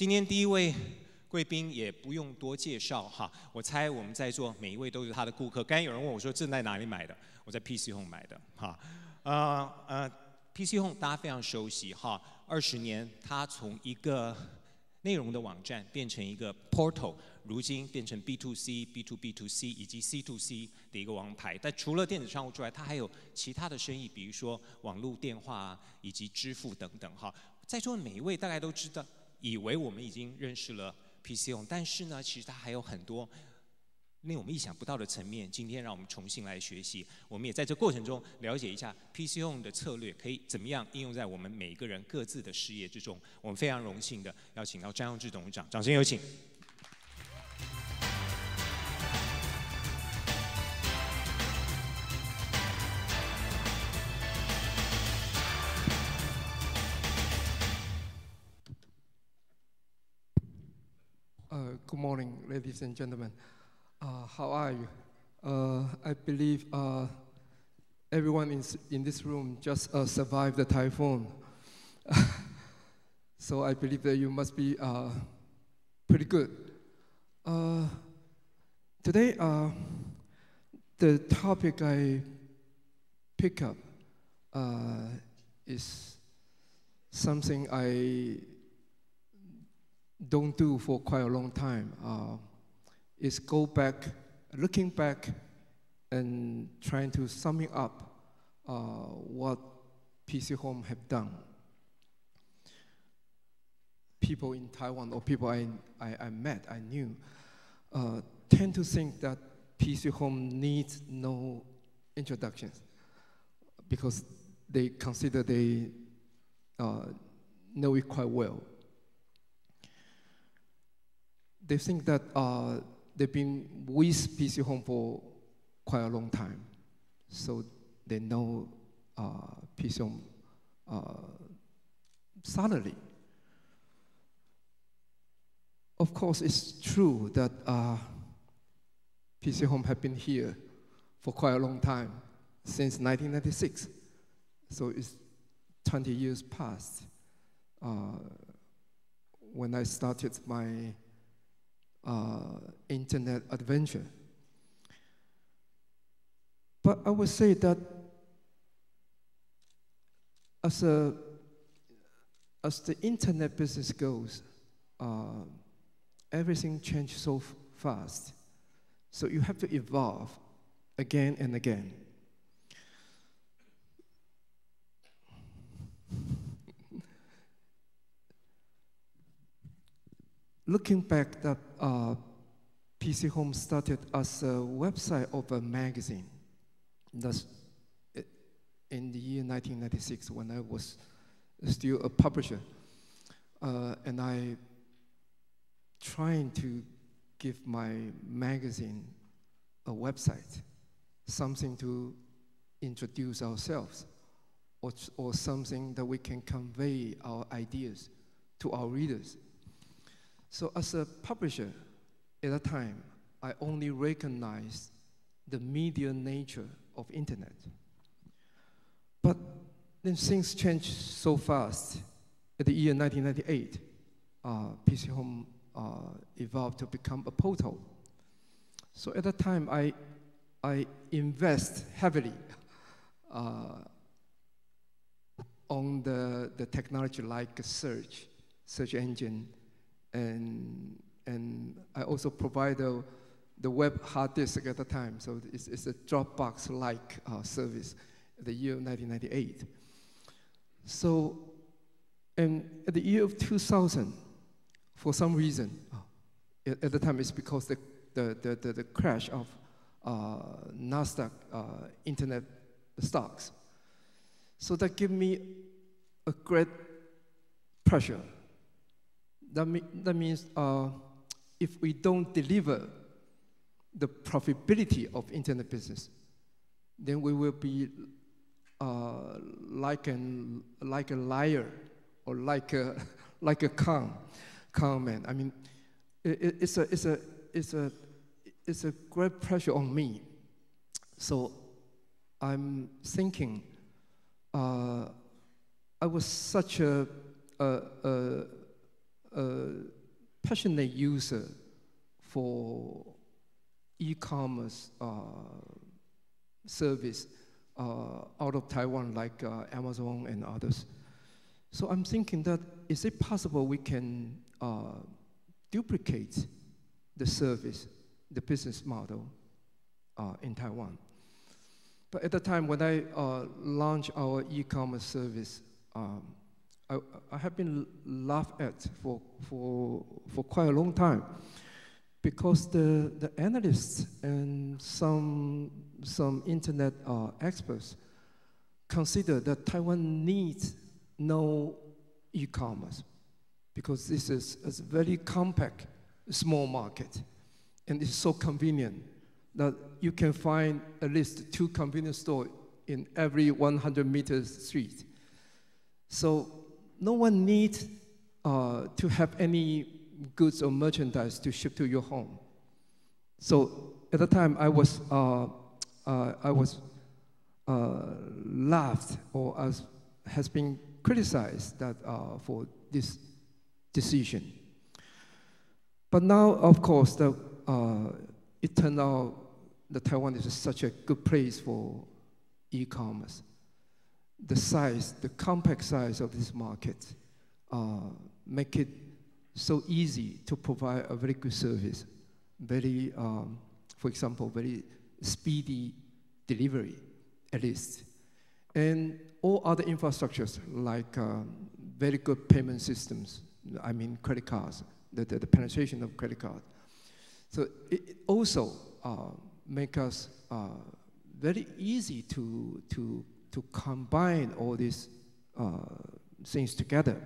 今天第一位贵宾也不用多介绍哈，我猜我们在座每一位都是他的顾客。刚才有人问我说这在哪里买的？我在 PChome 买的哈。PChome 大家非常熟悉哈，20年它从一个内容的网站变成一个 portal， 如今变成 B2C、B2B2C 以及 C2C 的一个王牌。但除了电子商务之外，它还有其他的生意，比如说网络电话啊，以及支付等等哈。在座的每一位大概都知道，以为我们已经认识了 PChome， 但是呢，其实它还有很多令我们意想不到的层面。今天让我们重新来学习，我们也在这过程中了解一下 PChome 的策略可以怎么样应用在我们每一个人各自的事业之中。我们非常荣幸的邀请到张永志董事长，掌声有请。Good morning, ladies and gentlemen. How are you? I believe everyone in this room just survived the typhoon. So I believe that you must be pretty good. Today, the topic I pick up is something I don't do for quite a long time. Is looking back and trying to summing up what PChome have done. People in Taiwan or people I met, I knew, tend to think that PChome needs no introductions because they consider they know it quite well. They think that they've been with PChome for quite a long time, so they know PChome thoroughly. Of course, it's true that PChome have been here for quite a long time, since 1996. So it's 20 years past when I started my internet adventure. But I would say that as the internet business goes, everything changes so fast. So you have to evolve again and again. Looking back, that PChome started as a website of a magazine. That's in the year 1996 when I was still a publisher. And I trying to give my magazine a website, something to introduce ourselves, or something that we can convey our ideas to our readers. So as a publisher, at that time, I only recognized the media nature of internet. But then things changed so fast. In the year 1998, PChome evolved to become a portal. So at that time, I invest heavily on the technology like search engine, and I also provide the web hard disk at the time. So it's a Dropbox-like service in the year of 1998. So, and at the year of 2000, for some reason, at the time it's because the crash of NASDAQ internet stocks. So that gave me a great pressure. That means if we don't deliver the profitability of internet business, then we will be like a liar or like a con man. I mean, it's a great pressure on me. So I'm thinking, I was such a passionate user for e-commerce service out of Taiwan, like Amazon and others. So I'm thinking that, is it possible we can duplicate the service, the business model in Taiwan? But at the time when I launched our e-commerce service, I have been laughed at for quite a long time, because the analysts and some internet experts consider that Taiwan needs no e-commerce, because this is a very compact, small market, and it's so convenient that you can find at least 2 convenience stores in every 100-meter street. So no one needs to have any goods or merchandise to ship to your home. So at the time, I was laughed, or has been criticized that for this decision. But now, of course, it turned out that Taiwan is such a good place for e-commerce. The size, the compact size of this market, make it so easy to provide a very good service. Very, for example, very speedy delivery, at least. And all other infrastructures, like very good payment systems, I mean credit cards, the penetration of credit cards. So it also make us very easy to combine all these things together.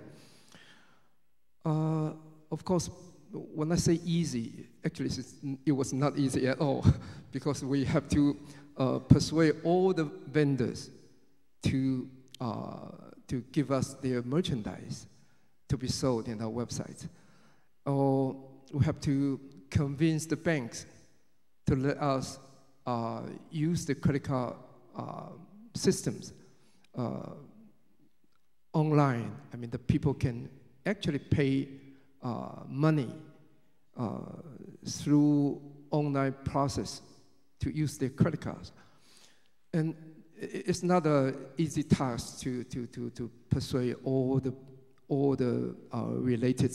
Of course, when I say easy, actually it was not easy at all, because we have to persuade all the vendors to give us their merchandise to be sold in our website. Or we have to convince the banks to let us use the credit card systems online. I mean, the people can actually pay money through online process to use their credit cards. And it's not an easy task to persuade all the related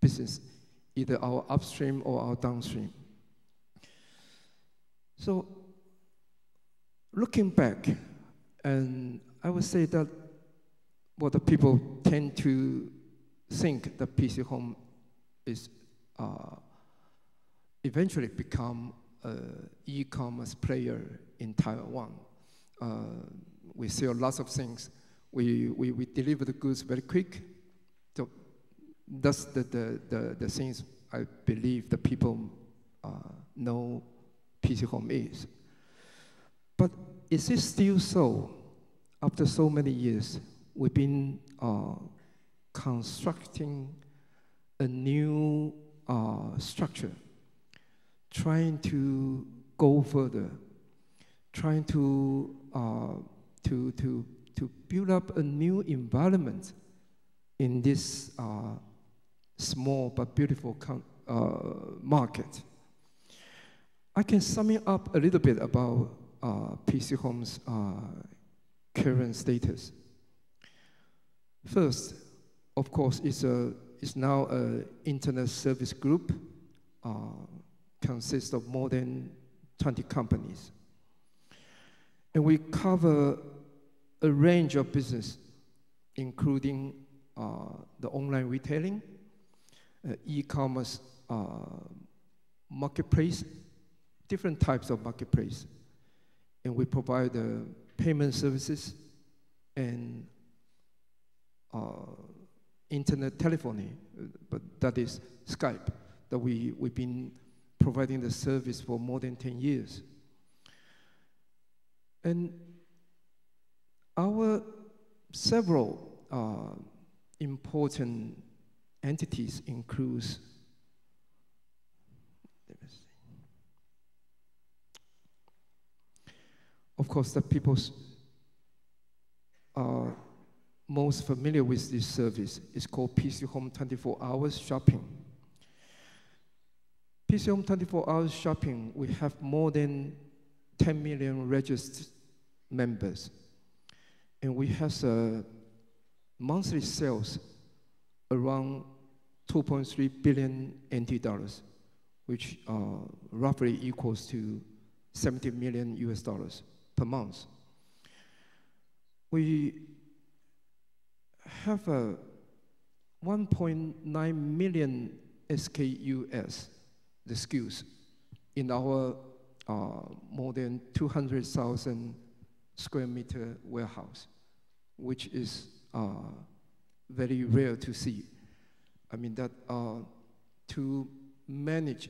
business, either our upstream or our downstream. So looking back, and I would say that what the people tend to think that PChome is eventually become an e-commerce player in Taiwan. We sell lots of things. We deliver the goods very quick. So that's the things I believe the people know PChome is. But is it still so? After so many years, we've been constructing a new structure, trying to go further, trying to build up a new environment in this small but beautiful market. I can sum it up a little bit about PChome's current status. First, of course, it's now an internet service group, consists of more than 20 companies. And we cover a range of business, including the online retailing, e-commerce marketplace, different types of marketplace. And we provide payment services and internet telephony, but that is Skype, that we've been providing the service for more than 10 years. And our several important entities includes, of course, the people's most familiar with this service. It's called PChome 24 Hours Shopping. PChome 24 Hours Shopping, we have more than 10 million registered members. And we have monthly sales around 2.3 billion NT dollars, which roughly equals to 70 million US dollars per month. We have 1.9 million SKUs, the SKUs, in our more than 200,000 square meter warehouse, which is very rare to see. I mean that to manage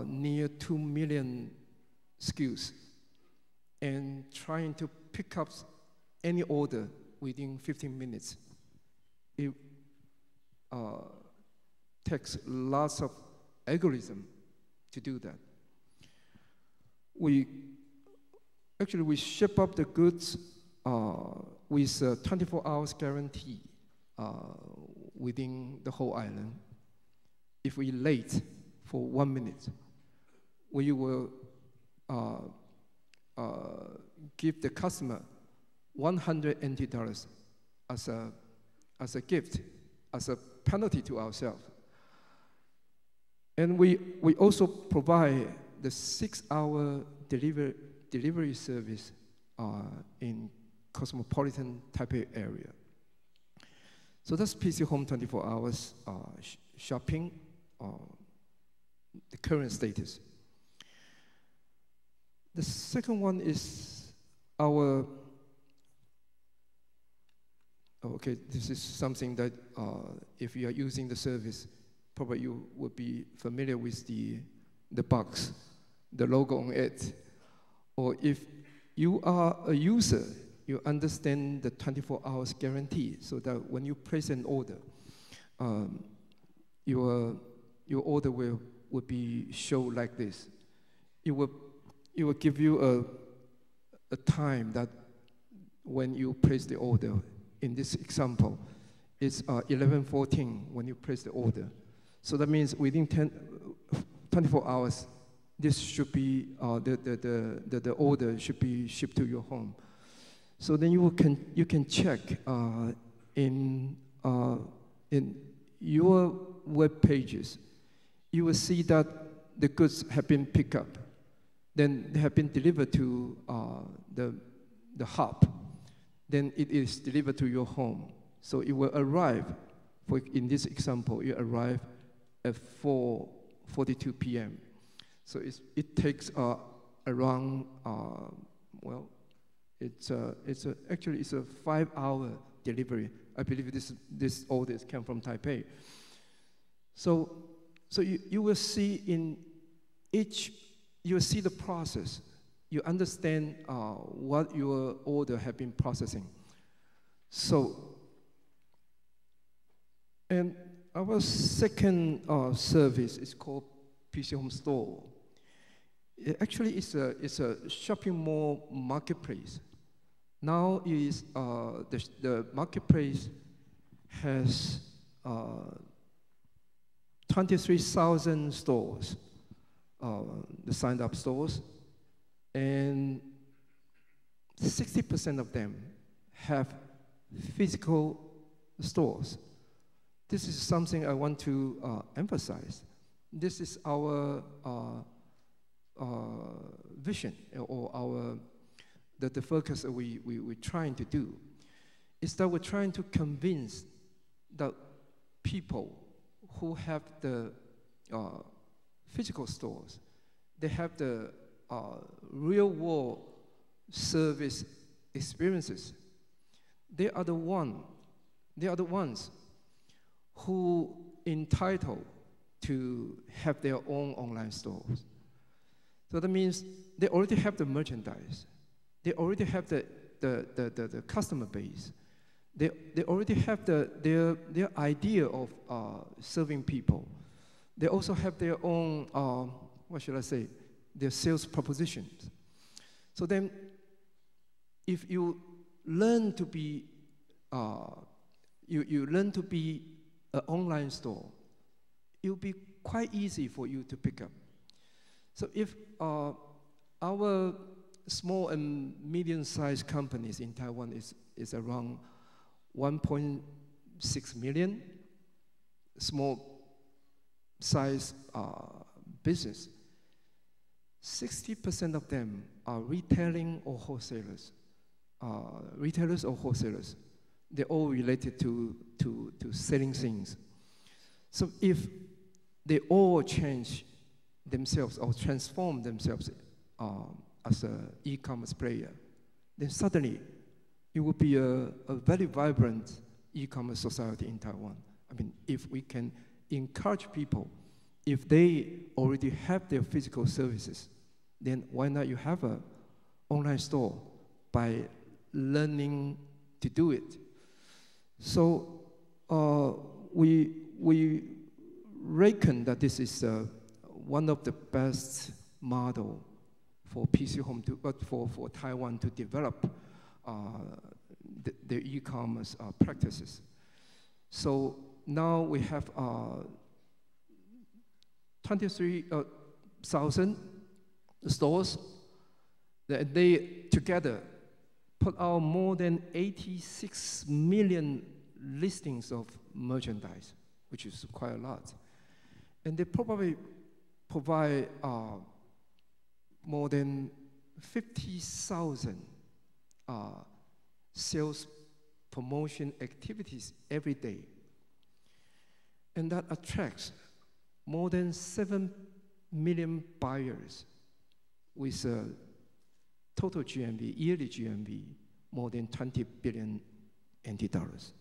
near 2 million SKUs and trying to pick up any order within 15 minutes, it takes lots of algorithm to do that. We ship up the goods with a 24 hours guarantee within the whole island. If we're late for 1 minute, we will give the customer 100 NT dollars as a gift, as a penalty to ourselves. And we also provide the 6-hour delivery service in cosmopolitan Taipei area. So that's PChome 24 Hours Shopping, the current status. The second one is our, okay, this is something that if you are using the service, probably you would be familiar with the box, the logo on it. Or if you are a user, you understand the 24 hours guarantee, so that when you place an order, your order will be shown like this. It will give you a time that when you place the order. In this example, it's 11:14 when you place the order. So that means within 24 hours, this should be the order should be shipped to your home. So then you can check in your web pages. You will see that the goods have been picked up. Then they have been delivered to the hub. Then it is delivered to your home. So it will arrive. In this example, it arrived at 4:42 p.m. So it takes around well, actually it's a 5-hour delivery. I believe this orders came from Taipei. So you will see in each, you will see the process. You understand what your order have been processing. So, and our second service is called PChome Store. Actually, it's a shopping mall marketplace. Now is the marketplace has 23,000 stores, the signed up stores, and 60% of them have physical stores. This is something I want to emphasize. This is our vision, or the focus that we're trying to do, is that we're trying to convince the people who have the physical stores, they have the real-world service experiences. They are the ones who entitled to have their own online stores. So that means they already have the merchandise. They already have the customer base. They already have their idea of serving people. They also have their own, what should I say, their sales propositions. So then, if you learn to be you learn to be an online store, it will be quite easy for you to pick up. So if our small and medium-sized companies in Taiwan is around 1.6 million small size business, 60% of them are retailing or wholesalers. Retailers or wholesalers. They're all related to selling things. So if they all change themselves or transform themselves as an e-commerce player, then suddenly it will be a very vibrant e-commerce society in Taiwan. I mean, if we can encourage people, if they already have their physical services, then why not you have an online store by learning to do it? So we reckon that this is one of the best model for PChome for Taiwan to develop the e-commerce practices. So now we have 23,000 stores that they together put out more than 86 million listings of merchandise, which is quite a lot. And they probably provide more than 50,000 sales promotion activities every day. And that attracts more than 7 million buyers with a total GMV, yearly GMV, more than 20 billion NT dollars.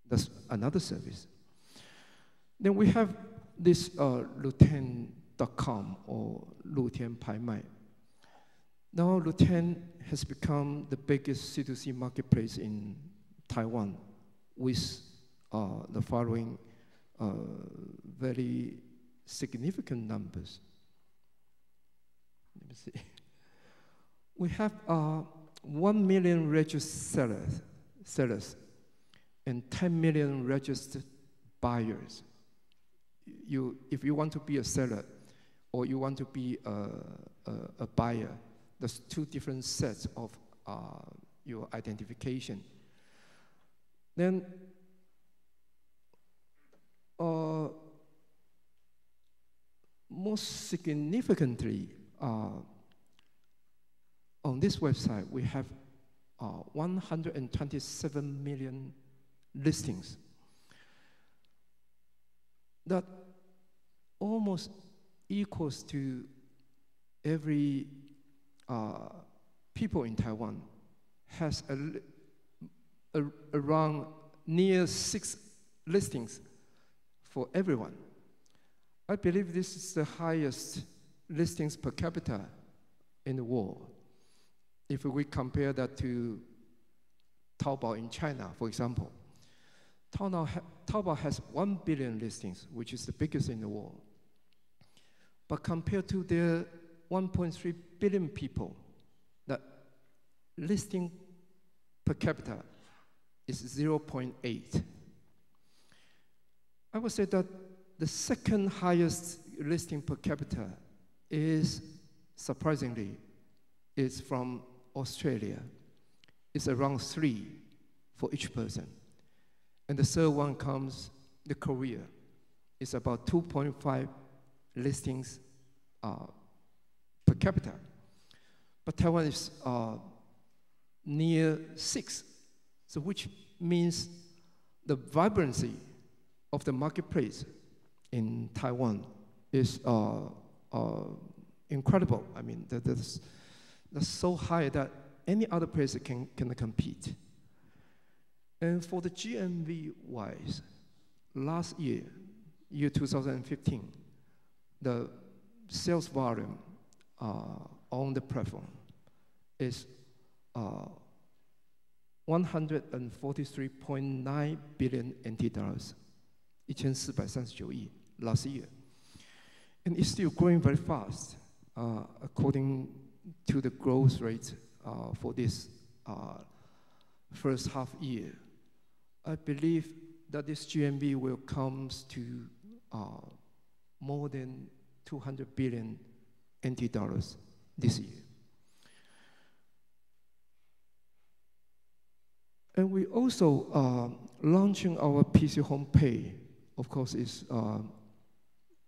That's another service. Then we have this Lutian.com or Lutian Paimai. Now Lutian has become the biggest C2C marketplace in Taiwan with the following very significant numbers. Let me see. We have 1 million registered sellers and 10 million registered buyers. If you want to be a seller or you want to be a buyer, there's two different sets of your identification. Then most significantly, on this website, we have 127 million listings. That almost equals to every people in Taiwan has around near 6 listings for everyone. I believe this is the highest listings per capita in the world. If we compare that to Taobao in China, for example, Taobao has 1 billion listings, which is the biggest in the world. But compared to their 1.3 billion people, the listing per capita is 0.8. I would say that the second highest listing per capita is, surprisingly, is from Australia. It's around 3 for each person. And the third one comes the Korea. It's about 2.5 listings per capita. But Taiwan is near 6, so which means the vibrancy of the marketplace in Taiwan is incredible. I mean, that's so high that any other place can compete. And for the GMV-wise, last year, year 2015, the sales volume on the platform is 143.9 billion NT dollars, 1,439亿 last year. And it's still growing very fast, according to the growth rate for this first half year I believe that this GMV will come to more than 200 billion NT dollars this year. And we also launching our PChome Pay. Of course, it's a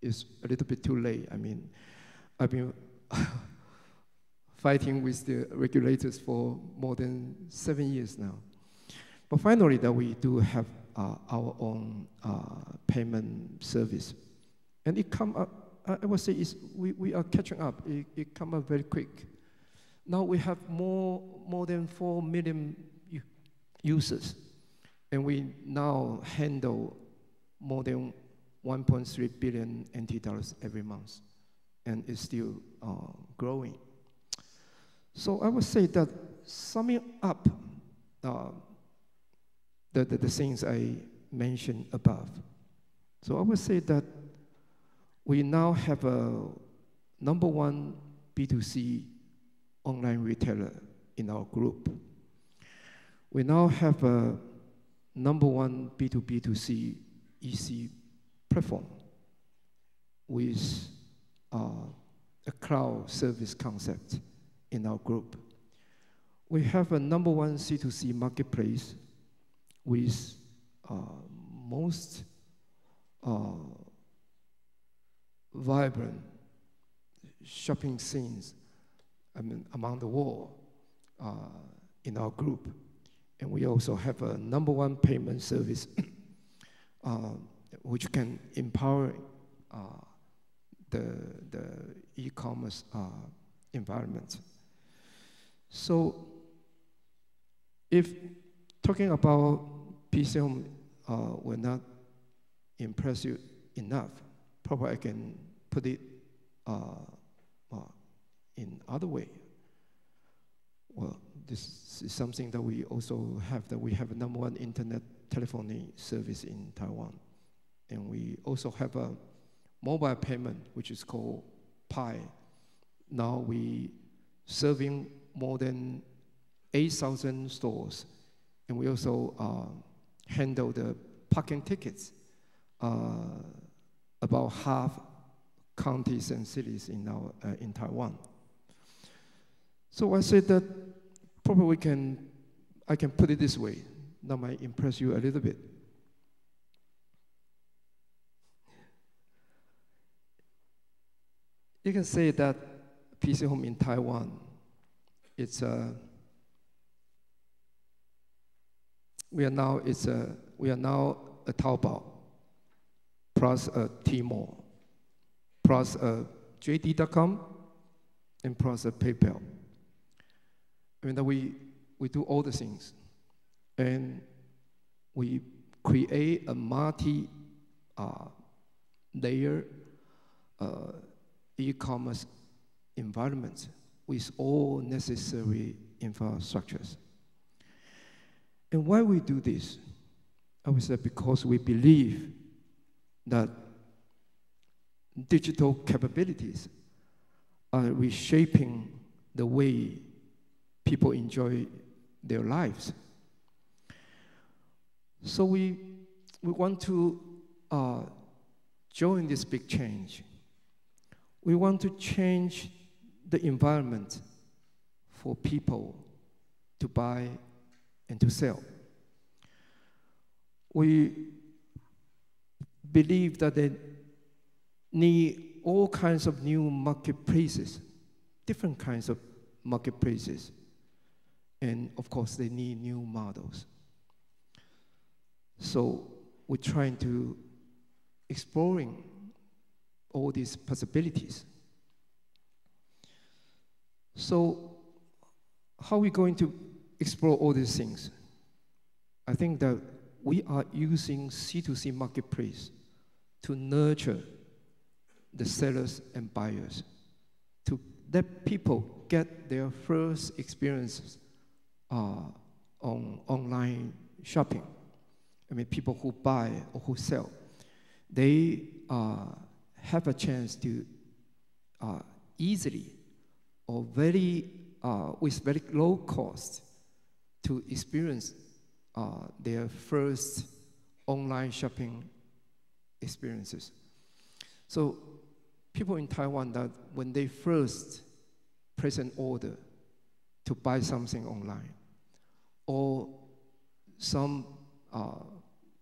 little bit too late. I mean, I've been fighting with the regulators for more than 7 years now. But finally, that we do have our own payment service. And it come up, I would say we are catching up. It come up very quick. Now we have more than 4 million users. And we now handle more than 1.3 billion NT dollars every month. And it's still growing. So I would say that summing up the things I mentioned above. So I would say that we now have a #1 B2C online retailer in our group. We now have a #1 B2B2C EC platform with a cloud service concept in our group. We have a #1 C2C marketplace with most vibrant shopping scenes, I mean, among the world in our group. And we also have a #1 payment service which can empower the e-commerce environment. So if talking about PChome will not impress you enough, probably I can put it in other way. Well, this is something that we also have, that we have a #1 internet telephony service in Taiwan. And we also have a mobile payment, which is called Pi. Now we serving more than 8,000 stores. And we also handle the parking tickets about half counties and cities in Taiwan. So I said that probably I can put it this way. That might impress you a little bit. You can say that PChome in Taiwan, we are now a Taobao plus a Tmall plus a JD.com and plus a PayPal. I mean, that we do all the things, and we create a multi-layer e-commerce environment with all necessary infrastructures. And why we do this? I would say because we believe that digital capabilities are reshaping the way people enjoy their lives. So we want to join this big change. We want to change the environment for people to buy and to sell. We believe that they need all kinds of new marketplaces, different kinds of marketplaces. And of course, they need new models. So we're trying to exploring all these possibilities. So how are we going to explore all these things? I think that we are using C2C marketplace to nurture the sellers and buyers, to let people get their first experiences on online shopping. I mean, people who buy or who sell, they have a chance to easily or with very low cost to experience their first online shopping experiences. So people in Taiwan, that when they first place an order to buy something online, or some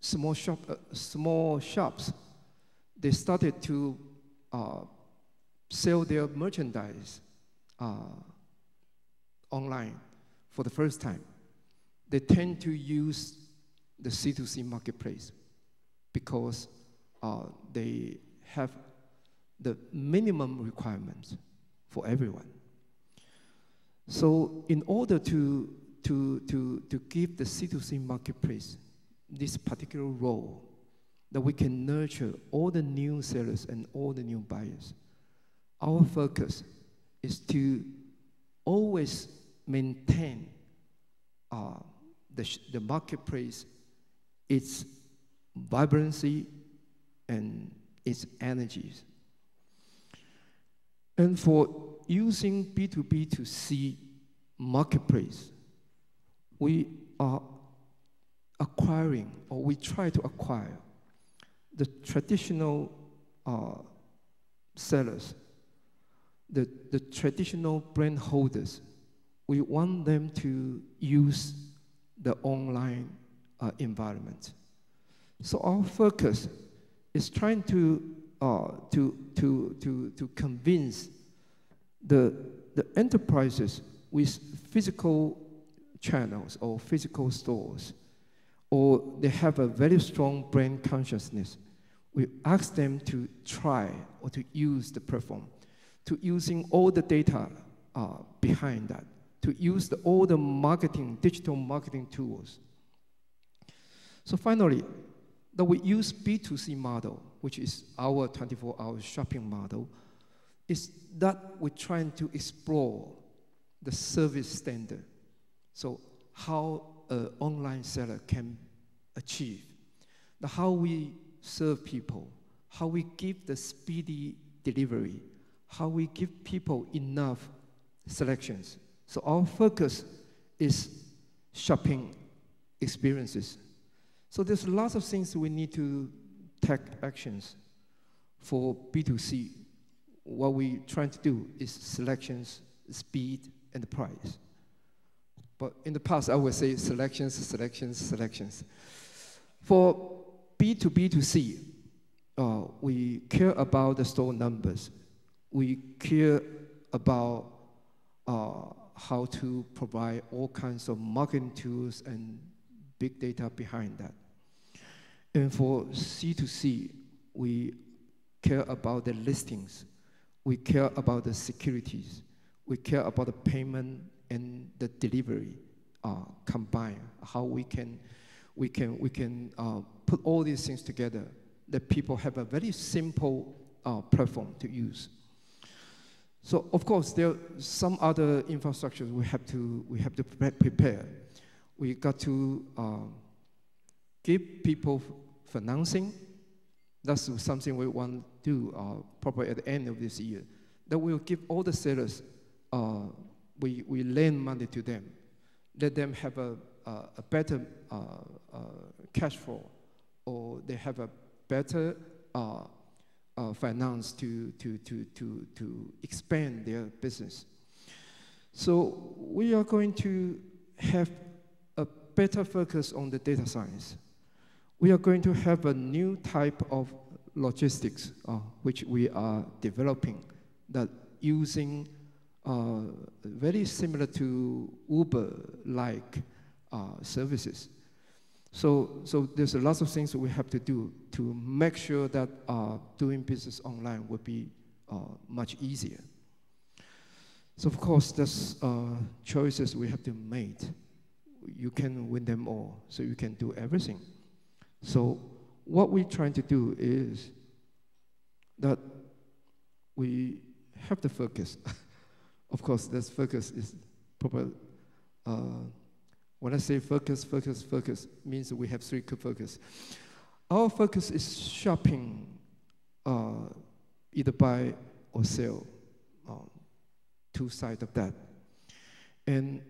small shops, they started to sell their merchandise online for the first time. They tend to use the C2C marketplace because they have the minimum requirements for everyone. So in order to give the C2C marketplace this particular role, that we can nurture all the new sellers and all the new buyers, our focus is to always maintain the marketplace, its vibrancy and its energies. And for using B2B2C marketplace, we are acquiring, or we try to acquire, the traditional sellers, the traditional brand holders. We want them to use the online environment. So our focus is trying to convince the enterprises with physical channels or physical stores, or they have a very strong brand consciousness. We ask them to try or to use the platform, to using all the data behind that, to use all the digital marketing tools. So finally, that we use B2C model, which is our 24-hour shopping model, is that we're trying to explore the service standard. So how an online seller can achieve, how we serve people, how we give the speedy delivery, how we give people enough selections. So our focus is shopping experiences. So there's lots of things we need to take actions for B2C. What we're trying to do is selections, speed, and price. But in the past, I would say selections, selections, selections. For B2B2C, we care about the store numbers. We care about how to provide all kinds of marketing tools and big data behind that. And for C2C, we care about the listings. We care about the securities. We care about the payment and the delivery combined. How we can put all these things together, that people have a very simple platform to use. So of course there are some other infrastructures we have to prepare. We got to give people financing. That's something we want to do probably at the end of this year. That will give all the sellers, we lend money to them, let them have a better cash flow, or they have a better finance to expand their business. So we are going to have a better focus on the data science. We are going to have a new type of logistics, which we are developing, that using very similar to Uber-like services. So there's a lot of things that we have to do to make sure that doing business online will be much easier. So of course, there's choices we have to make. You can win them all, so you can do everything. So what we're trying to do is that we have the focus. Of course, this focus is proper. When I say focus, focus, focus, means we have three focus. Our focus is shopping, either buy or sell, two sides of that. And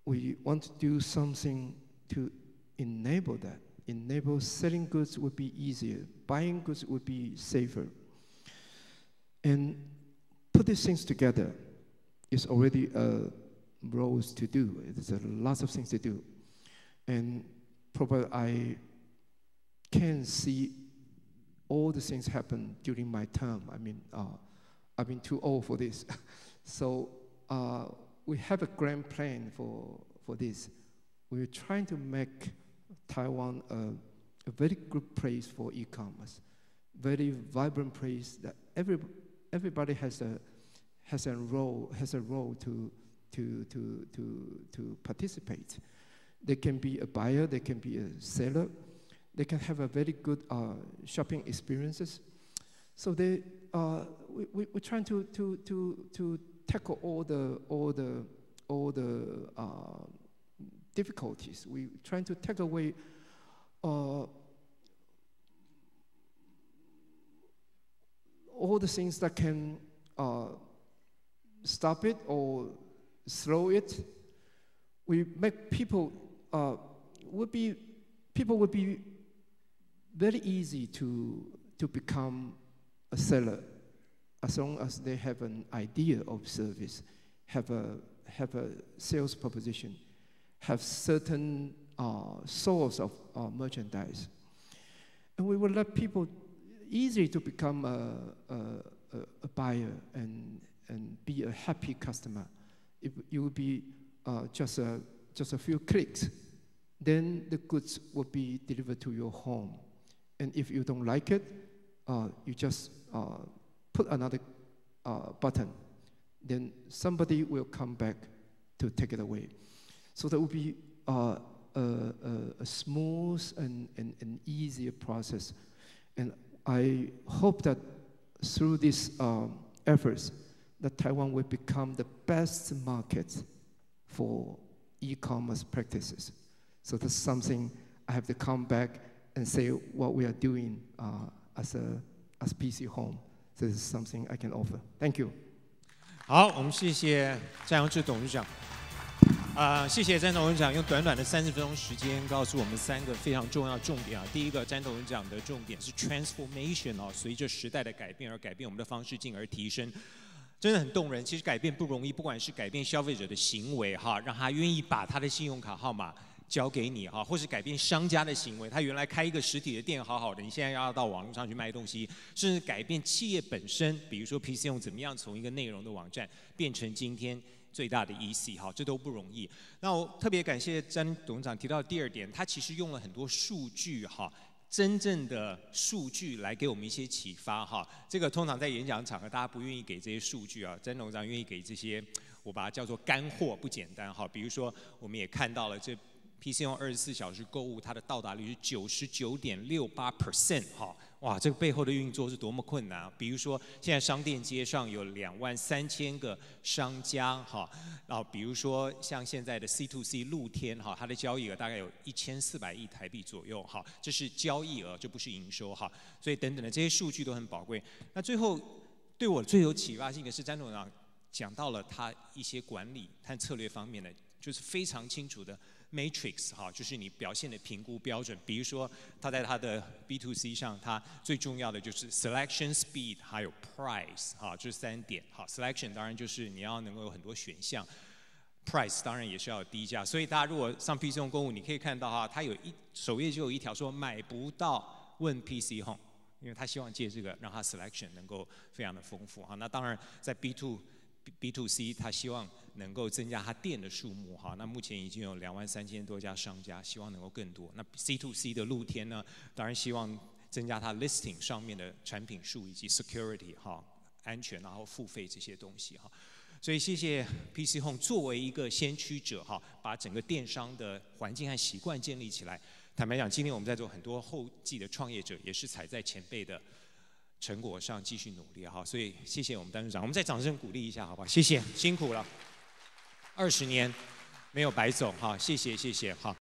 we want to do something to enable that. Enable selling goods would be easier. Buying goods would be safer. And put these things together is already roles to do. There's lots of things to do. And probably I can see all the things happen during my term. I mean, I've been too old for this. So we have a grand plan for this. We're trying to make Taiwan a very good place for e-commerce, very vibrant place that everybody has a role to participate. They can be a buyer, they can be a seller, they can have a very good shopping experiences. So we're trying to tackle all the difficulties. We're trying to take away all the things that can stop it or slow it. We make people would be very easy to become a seller as long as they have an idea of service, have a sales proposition, have certain source of merchandise. And we will let people easily to become a buyer and be a happy customer. If you will be just a few clicks, then the goods will be delivered to your home. And if you don't like it, you just put another button. Then somebody will come back to take it away. So that will be a smooth and easier process. And I hope that through these efforts, that Taiwan will become the best market for e-commerce practices. So that's something I have to come back and say what we are doing as PChome. So this is something I can offer. Thank you. 好，我们谢谢詹阳志董事长。谢谢詹董事长用短短的30分钟时间告诉我们3个非常重要的重点啊。第一个，詹董事长的重点是 transformation 哦，随着时代的改变而改变我们的方式，进而提升。真的很动人。其实改变不容易，不管是改变消费者的行为哈，让他愿意把他的信用卡号码交给你哈，或是改变商家的行为，他原来开一个实体的店好好的，你现在要到网络上去卖东西，甚至改变企业本身，比如说 PChome 怎么样从一个内容的网站变成今天最大的 EC 哈，这都不容易。那我特别感谢詹董事长提到的第2点，他其实用了很多数据哈。真正的数据来给我们一些启发哈，这个通常在演讲场合大家不愿意给这些数据啊，詹董事长愿意给这些，我把它叫做干货，不简单哈。比如说，我们也看到了这 PChome 24小时购物，它的到达率是99.68% 哈，哇，这个背后的运作是多么困难啊！比如说，现在商店街上有23000个商家哈，然后比如说像现在的 C2C 露天哈，它的交易额大概有1400亿台币左右哈，这是交易额，这不是营收哈，所以等等的这些数据都很宝贵。那最后对我最有启发性的是詹董事长讲到了他一些管理和策略方面的，就是非常清楚的。Matrix 哈，就是你表现的评估标准。比如说，他在他的 B2C 上，他最重要的就是 selection speed 还有 price 哈，这3点。好 ，selection 当然就是你要能够有很多选项 ，price 当然也是要有低价。所以大家如果上 PChome 购物，你可以看到哈，它有首页就有一条说买不到问 PChome， 因为他希望借这个让他 selection 能够非常的丰富哈。那当然在 B2C 他希望能够增加他店的数目哈，那目前已经有23000多家商家，希望能够更多。那 C2C 的露天呢，当然希望增加它 listing 上面的产品数以及 security 哈，安全然后付费这些东西哈。所以谢谢 PChome 作为一个先驱者哈，把整个电商的环境和习惯建立起来。坦白讲，今天我们在座很多后继的创业者也是踩在前辈的成果上继续努力哈，所以谢谢我们丹董事长，我们再掌声鼓励一下好不好？谢谢，辛苦了，20年没有白走哈，谢谢哈。